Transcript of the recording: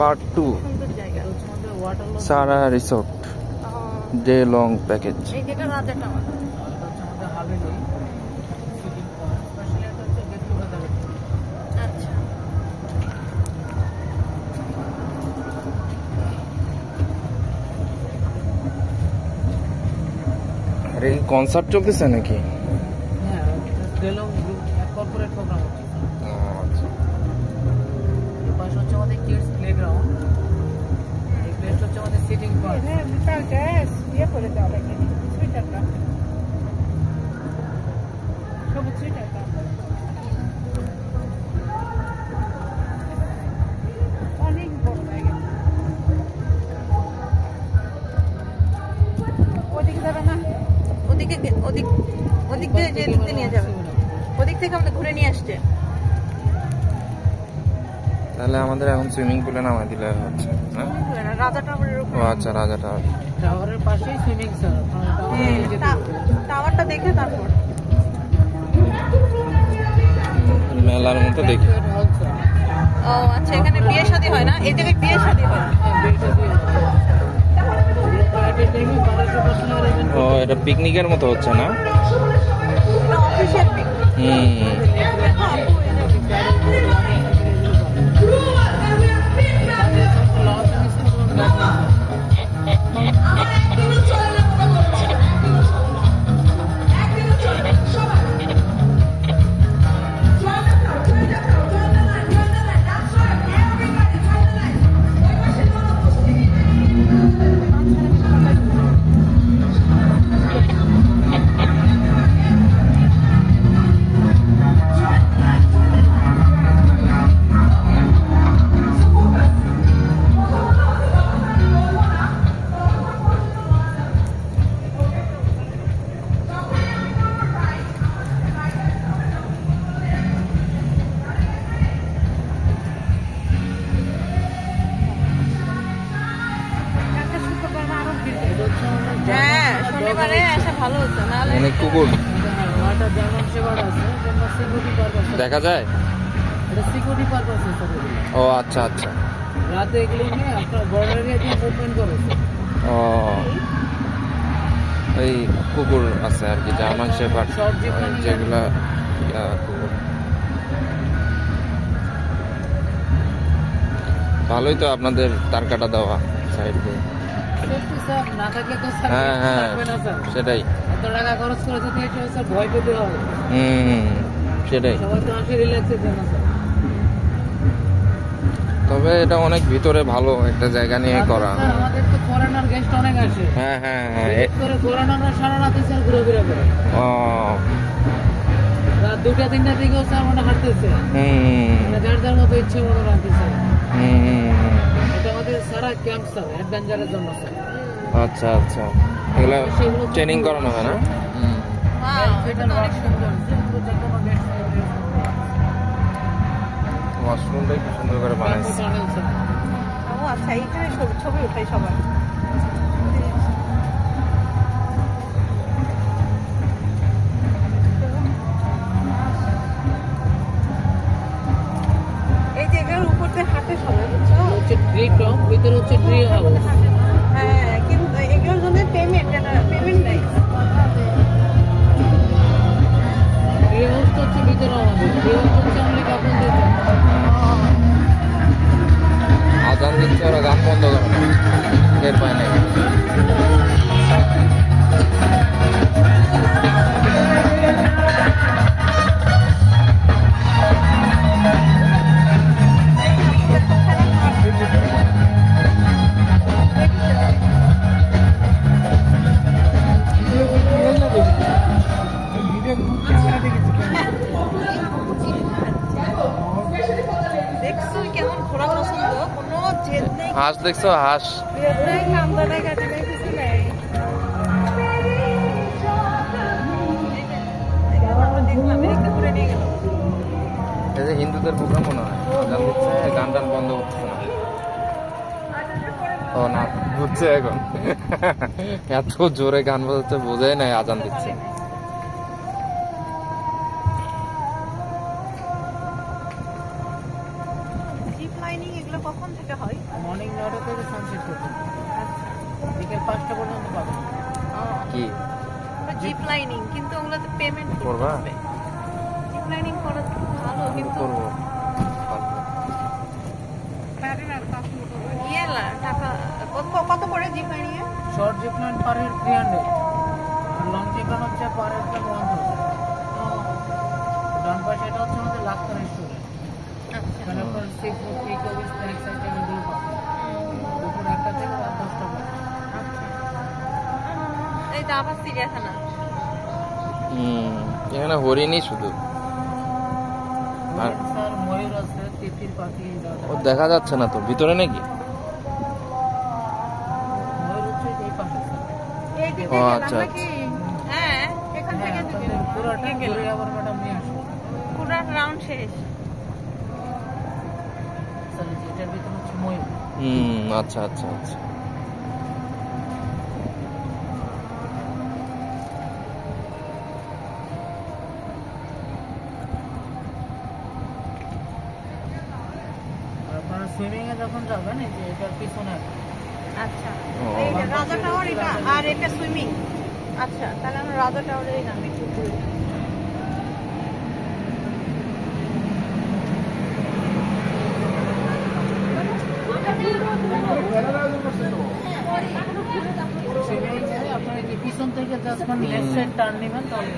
Part 2 সারা resort day long package. এই যেটা রাজা টাওয়ার, আচ্ছা আরে এই কনসার্ট চলতেছে নাকি? হ্যাঁ, ডে লং কর্পোরেট প্রোগ্রাম হচ্ছে। আচ্ছা, এই পাশে হচ্ছে আমাদের কিডস প্লেগ্রাউন্ড, এই প্লেস হচ্ছে আমাদের সিটিং পার্ক। ইয়ে করে দেওয়া লাগে সুইটারটা, সবুজ সুইটারটা অনেক বড় জায়গা। ওদিকে যাবে না, ওদিকে ওদিক দিয়ে যে দিকতে নিয়ে যাবে, ওদিক থেকে আমাদের ঘুরে নিয়ে আসছে। তাহলে আমাদের এখন সুইমিং পুলে নামাই দিলে হচ্ছে। হ্যাঁ, রাজা টাওয়ারের উপর। ও আচ্ছা, রাজা টাওয়ার। টাওয়ারের পাশেই সুইমিং স্যার, টাওয়ারটা দেখে তারপর মেলার মতো দেখি। ও আচ্ছা, এখানে বিয়ে শাদী হয় না? এই জায়গায় বিয়ে শাদী হয়। ও, এটা পিকনিকের মতো হচ্ছে না? এটা অফিসিয়াল পিকনিক। হ্যাঁ, শনিবারে আসা ভালো হতো না। অনেক কুকুর একটা জার্মান শেপার্ড আছে, যেটা সিকিউরিটি পারপাস দেখা যায়। এটা সিকিউরিটি পারপাস আছে। ও আচ্ছা আচ্ছা, রাতে এগুলো নিয়ে আপনার বর্ডার এরিয়া দিয়ে মুভমেন্ট করেছে। ও এই কুকুর আছে আর কি, জার্মান শেপার্ড, যেগুলা কুকুর। ভালোই তো আপনাদের তার কাটা দেওয়া সাইড দিয়ে। না থাকলে তো হ্যাঁ হ্যাঁ, থাকবে না স্যার। সেটাই। এত টাকা খরচ করে যদি এটা স্যার ভয় পেতে হবে। সেটাই। সবাই তো আসে রিল্যাক্সের জন্য স্যার। তবে এটা অনেক ভিতরে ভালো একটা জায়গা নিয়ে করা। আমাদের তো ফরেনার গেস্ট অনেক আসে। হ্যাঁ হ্যাঁ হ্যাঁ, করে ফরেনাররা সারা রাতে স্যার ঘোরাফেরা করে। ও রাত 2টা-3টা দিকেও স্যার মানে হাঁটতেছে। যার যার মতো ইচ্ছে মতো রাখতেছে। এটা আমাদের সারা ক্যাম্প স্যার, অ্যাডভেঞ্চারের জন্য স্যার। আচ্ছা আচ্ছা, এগুলো ট্রেনিং করানো হয় না? এটা তো অনেক সুন্দর। ওয়াশরুমটাই কি সুন্দর করে বানাইছে। ও আচ্ছা, এইখানে ছবি উঠাই সবাই। এই জায়গার উপর দিয়ে হাঁটে সবাই, বুঝছো? হচ্ছে ট্রি টপ, ভিতরে হচ্ছে ট্রি হাউস। হ্যাঁ, কিন্তু এগুলোর জন্য পেমেন্ট নেই। ট্রি হাউস তো হচ্ছে ভিতরে আমাদের। ট্রি হাউস হচ্ছে আমরা কাপড় দিতে। আজান দিচ্ছে, ওরা গান বন্ধ করে না, টের পায় নাই। দেখছো কেমন ঘোরা পছন্দ, কোনো জেদ নেই। হাঁস দেখছো? হাঁস এই যে হিন্দুদের প্রোগ্রাম মনে হয়, আজান দিচ্ছে, গান টান বন্ধ করতেছে না। ও না, বুঝছে এখন। এত জোরে গান বাজাচ্ছে, বোঝাই নাই আজান দিচ্ছে। লাইনিং এগুলো কখন থেকে হয়? মর্নিং 9টা থেকে সানসেট পর্যন্ত, বিকেল 5টা পর্যন্ত পাবেন। কি জিপ লাইনিং, কিন্তু ওগুলোতে পেমেন্ট করবা? জিপ লাইনিং করা ভালো, কিন্তু করবো? টাকা কত করে জিপ লাইনিং এ? Short zip line per head 300, আর লং জিপ লাইন হচ্ছে পার হেড 1000। ডান পাশে এটা হচ্ছে আমাদের লাক্কা রেস্টুরেন্ট, মানে আপনার sea food, pickle, snacks item এগুলো পাবেন। দুপুর 1টা থেকে রাত 10টা পর্যন্ত। এই তো আবার চিড়িয়াখানা। এখানে হরিণই শুধু, আর স্যার ময়ূর আছে, তিতির পাখি, ও দেখা যাচ্ছে না তো ভিতরে নাকি? ময়ূর হচ্ছে এই পাশে স্যার। এই দিকে ও, গেলাম আচ্ছা, নাকি? হ্যাঁ, এখান থেকে আপনাদের পুরোটা ঘুরে আবার ম্যাডাম নিয়ে আসুন। পুরো রাউন্ড শেষ। স্যার এটার ভিতরে হচ্ছে ময়ূর। আচ্ছা আচ্ছা আচ্ছা। আর আপনারা সুইমিং এ যখন যাবেন, এই যে এটার পিছনে আছে। আচ্ছা, ও। এই যে রাজা টাওয়ার এটা, আর এটা সুইমিং। আচ্ছা, তাহলে আমরা রাজা টাওয়ারেই নামি একটু ঘুরে। সুইমিং এ আপনার এই যে পিছন থেকে জাস্ট লেফট সাইড টার্ন নেবেন তাহলে